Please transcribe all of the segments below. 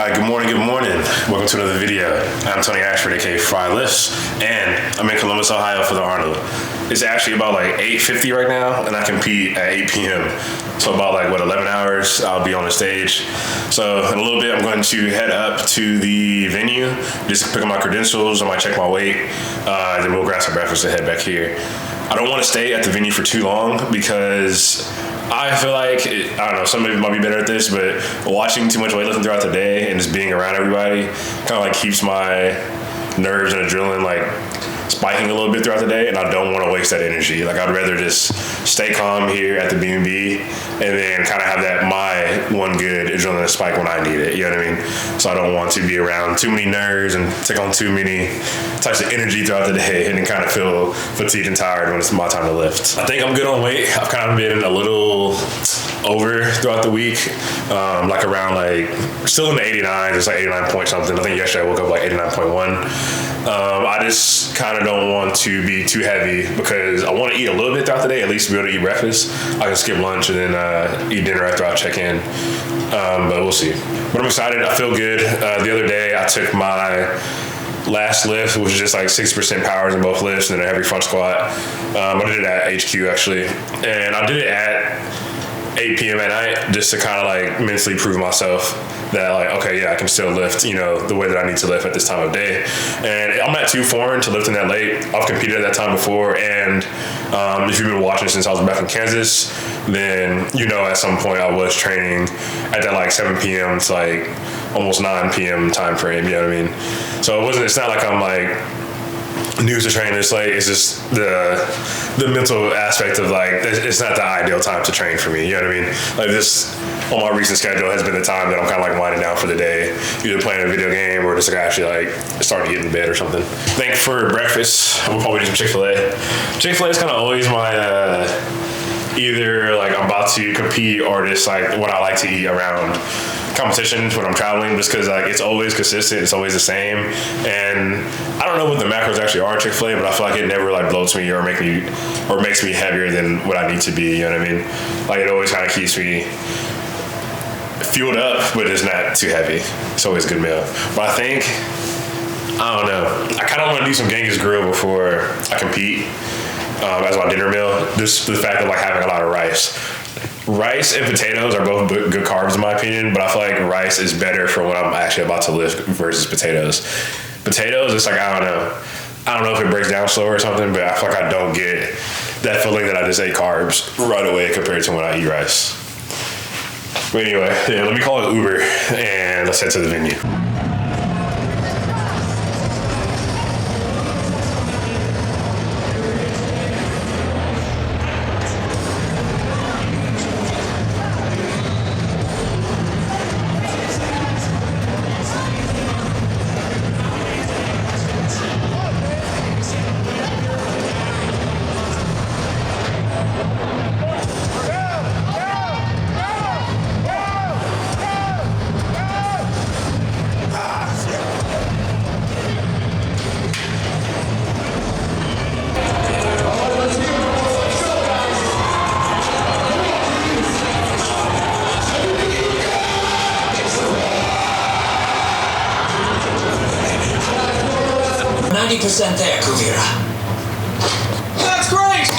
Hi, good morning, Welcome to another video. I'm Tony Ashford, aka Fry Lifts, and I'm in Columbus, Ohio for the Arnold. It's actually about like 8:50 right now, and I compete at 8 p.m. So about 11 hours, I'll be on the stage. So in a little bit, I'm going to head up to the venue, just pick up my credentials, I might check my weight, then we'll grab some breakfast and head back here. I don't want to stay at the venue for too long because I feel like, I don't know, some of you might be better at this, but watching too much weightlifting throughout the day and just being around everybody kind of keeps my nerves and adrenaline spiking a little bit throughout the day, and I don't want to waste that energy. I'd rather just stay calm here at the B&B and then kind of have that my one good adrenaline spike when I need it, you know what I mean? So I don't want to be around too many nerves and take on too many types of energy throughout the day and then kind of feel fatigued and tired when it's my time to lift. I think I'm good on weight. I've kind of been a little over throughout the week, still in the 89s, it's 89 point something. I think yesterday I woke up 89.1. I just kind of don't want to be too heavy because I want to eat a little bit throughout the day, at least to be able to eat breakfast. I can skip lunch and then eat dinner after I check in, but we'll see. But I'm excited, I feel good. The other day I took my last lift, which was just 60% powers in both lifts and then a heavy front squat. I did it at HQ actually, and I did it at 8 p.m. at night just to kind of mentally prove myself that I can still lift, the way that I need to lift at this time of day. And I'm not too foreign to lifting that late. I've competed at that time before, and if you've been watching since I was back in Kansas, then at some point I was training at that 7 p.m. to almost 9 p.m. time frame, you know what I mean? So it's not like I'm new to training this late. It's just the mental aspect of it's not the ideal time to train for me, you know what I mean? This on my recent schedule has been the time that I'm kind of winding down for the day, either playing a video game or just actually starting to get in bed or something. I think for breakfast we'll probably do some Chick-fil-A. Chick-fil-A is kind of always my either I'm about to compete or just what I like to eat around competitions when I'm traveling, just because it's always consistent, it's always the same, and I don't know what the macros actually are at Chick-fil-A, but I feel it never bloats me or makes me heavier than what I need to be, you know what I mean? It always kind of keeps me fueled up, but it's not too heavy. It's always a good meal. But I don't know, I kind of want to do some Genghis Grill before I compete as my dinner meal, just the fact of having a lot of rice. Rice and potatoes are both good carbs in my opinion, but I feel rice is better for when I'm actually about to lift versus potatoes. Potatoes, it's I don't know if it breaks down slower or something, but I feel I don't get that feeling that I just ate carbs right away compared to when I eat rice. But anyway, let me call it Uber and let's head to the venue. There, Kuvira. That's great!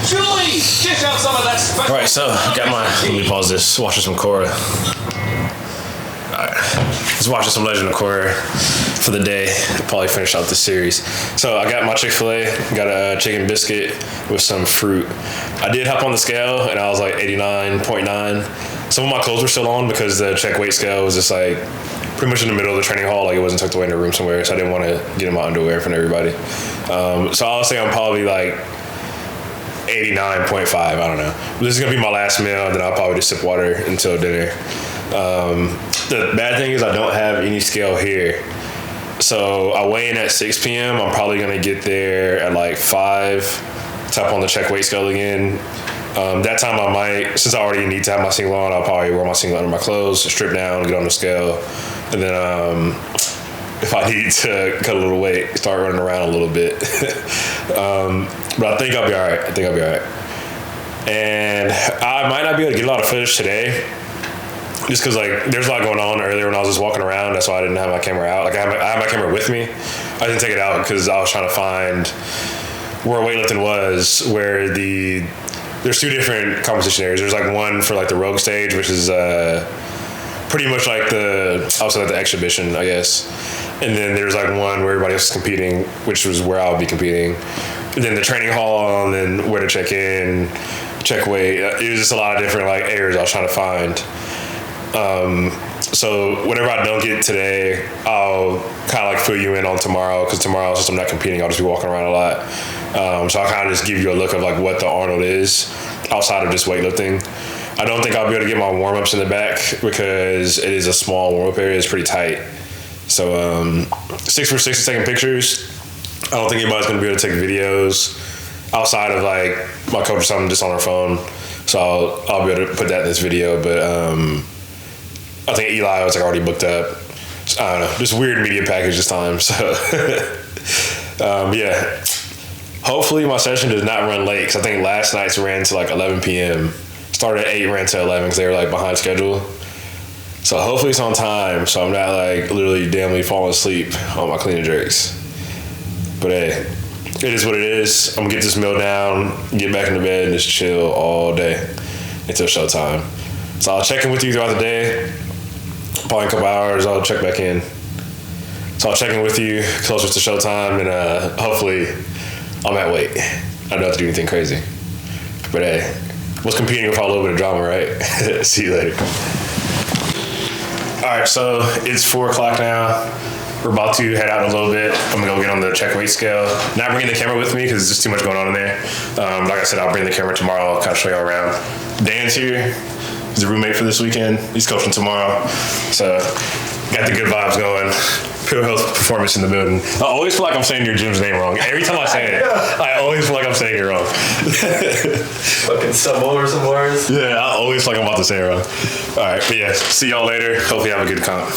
Julie, dish out some of that special. Alright, so let me pause this, watching some Korra. Alright, just watching some Legend of Korra for the day. Probably finish out this series. So I got my Chick-fil-A, got a chicken biscuit with some fruit. I did hop on the scale and I was 89.9. Some of my clothes were still on because the check weight scale was just pretty much in the middle of the training hall, it wasn't tucked away in a room somewhere, so I didn't want to get in my underwear from everybody. So I'll say I'm probably 89.5, I don't know. But this is gonna be my last meal, and then I'll probably just sip water until dinner. The bad thing is I don't have any scale here. So I weigh in at 6 p.m. I'm probably gonna get there at 5, tap on the check weight scale again. That time I might, since I already need to have my singlet on, I'll probably wear my singlet under my clothes, strip down, get on the scale, and then if I need to cut a little weight, start running around a little bit. But I think I'll be all right. And I might not be able to get a lot of footage today just because like there's a lot going on earlier when I was just walking around. That's why I didn't have my camera out. Like I had my camera with me. I didn't take it out because I was trying to find where weightlifting was, where there's two different competition areas. There's like one for like the Rogue stage, which is pretty much like the exhibition, I guess. And then there's like one where everybody else is competing, which was where I'll be competing. And then the training hall, and then where to check in, check weight. It was just a lot of different like areas I was trying to find. So whatever I don't get today, I'll kind of like fill you in on tomorrow, because tomorrow, since I'm not competing, I'll just be walking around a lot. So I'll kind of just give you a look of like what the Arnold is outside of just weightlifting. I don't think I'll be able to get my warm-ups in the back because it is a small warm-up area. It's pretty tight. So 6 for 60 second pictures. I don't think anybody's gonna be able to take videos outside of like my coach or something just on her phone. So I'll be able to put that in this video. But I think Eli was like already booked up. So, I don't know, just weird media package this time. So yeah, hopefully my session does not run late, because I think last night's ran to like 11 p.m. Started at 8, ran to 11 because they were like behind schedule. So hopefully it's on time, so I'm not like literally damnly falling asleep on my clean and jerks. But hey, it is what it is. I'm gonna get this meal down, get back into bed, and just chill all day until showtime. So I'll check in with you throughout the day. Probably in a couple hours, I'll check back in. So I'll check in with you closer to showtime, and hopefully I'm at weight. I don't have to do anything crazy. But hey, was competing without a little bit of drama, right? See you later. All right, so it's 4 o'clock now. We're about to head out a little bit. I'm gonna go get on the check weight scale. Not bringing the camera with me because there's just too much going on in there. Like I said, I'll bring the camera tomorrow. I'll kind of show y'all around. Dan's here. He's a roommate for this weekend. He's coaching tomorrow. So got the good vibes going. Pure Health Performance in the building. I always feel like I'm saying your gym's name wrong. Every time I say it, I always feel like I'm saying it wrong. Fucking some words. Yeah, I always feel like I'm about to say it wrong. All right, but yeah, see y'all later. Hope you have a good comp.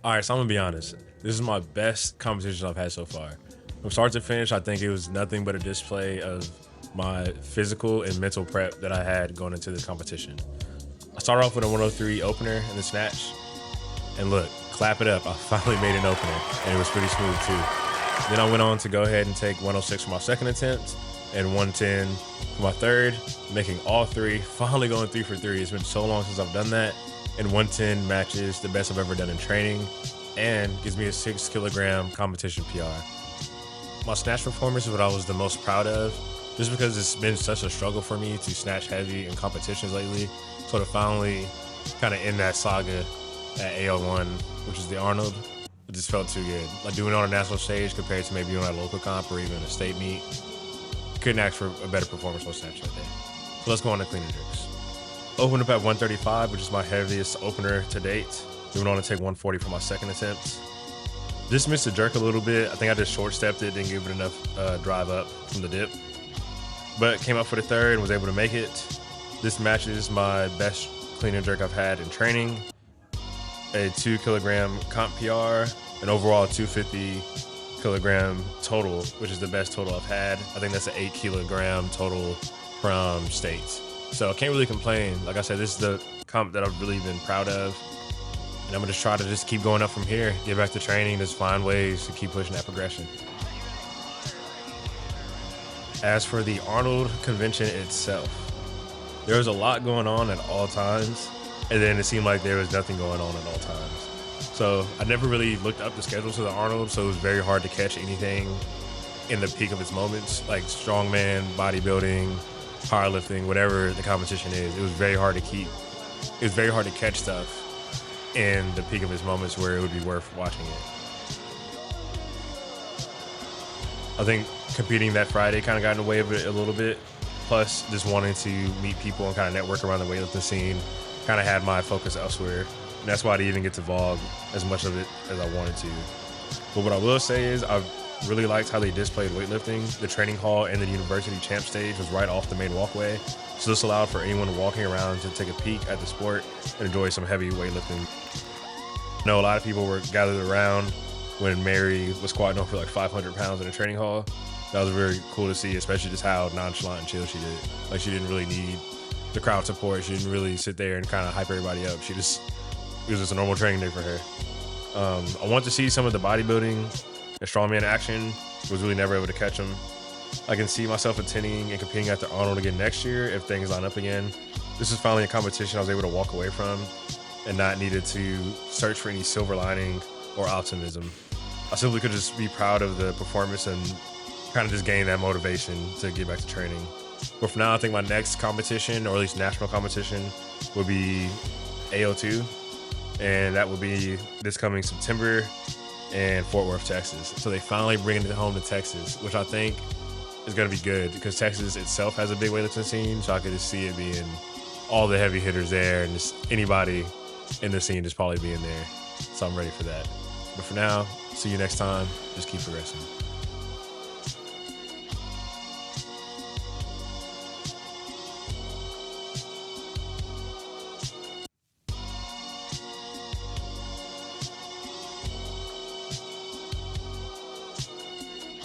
All right, so I'm gonna be honest. This is my best competition I've had so far. From start to finish, I think it was nothing but a display of my physical and mental prep that I had going into this competition. I started off with a 103 opener in the snatch. And look, clap it up, I finally made an opener, and it was pretty smooth too. Then I went on to go ahead and take 106 for my second attempt and 110 for my third, making all three, finally going 3 for 3. It's been so long since I've done that, and 110 matches the best I've ever done in training and gives me a 6 kilogram competition PR. My snatch performance is what I was the most proud of, just because it's been such a struggle for me to snatch heavy in competitions lately. So to finally kind of end that saga at AL1, which is the Arnold, it just felt too good. Like doing it on a national stage compared to maybe doing it at a local comp or even a state meet, couldn't ask for a better performance on snatch that day. So let's go on to clean and jerks. Opened up at 135, which is my heaviest opener to date. We went on to take 140 for my second attempt. Just missed the jerk a little bit. I think I just short stepped it, didn't give it enough drive up from the dip. But came up for the third and was able to make it. This matches my best clean and jerk I've had in training. A 2 kilogram comp PR, an overall 250 kilogram total, which is the best total I've had. I think that's an 8 kilogram total from states. So I can't really complain. Like I said, this is the comp that I've really been proud of. And I'm gonna try to just keep going up from here, get back to training, just find ways to keep pushing that progression. As for the Arnold convention itself, there was a lot going on at all times. And then it seemed like there was nothing going on at all times. So I never really looked up the schedules for the Arnold, so it was very hard to catch anything in the peak of its moments, like strongman, bodybuilding, powerlifting, whatever the competition is. It was very hard to catch stuff in the peak of its moments where it would be worth watching it. I think competing that Friday kind of got in the way of it a little bit. Plus, just wanting to meet people and kind of network around the weightlifting scene kind of had my focus elsewhere. And that's why I didn't even get to vlog as much of it as I wanted to. But what I will say is I've really liked how they displayed weightlifting. The training hall and the university champ stage was right off the main walkway. So this allowed for anyone walking around to take a peek at the sport and enjoy some heavy weightlifting. I know a lot of people were gathered around when Mary was squatting over like 500 pounds in a training hall. That was very cool to see, especially just how nonchalant and chill she did. Like she didn't really need the crowd support. She didn't really sit there and kind of hype everybody up. It was just a normal training day for her. I want to see some of the bodybuilding and strongman action. Was really never able to catch them. I can see myself attending and competing at the Arnold again next year if things line up again. This is finally a competition I was able to walk away from and not needed to search for any silver lining or optimism. I simply could just be proud of the performance and kind of just gain that motivation to get back to training. But for now, I think my next competition, or at least national competition, will be AO2. And that will be this coming September in Fort Worth, Texas. So they finally bringing it home to Texas, which I think is going to be good because Texas itself has a big weightlifting scene. So I could just see it being all the heavy hitters there and just anybody in the scene just probably being there. So I'm ready for that. But for now, see you next time. Just keep progressing.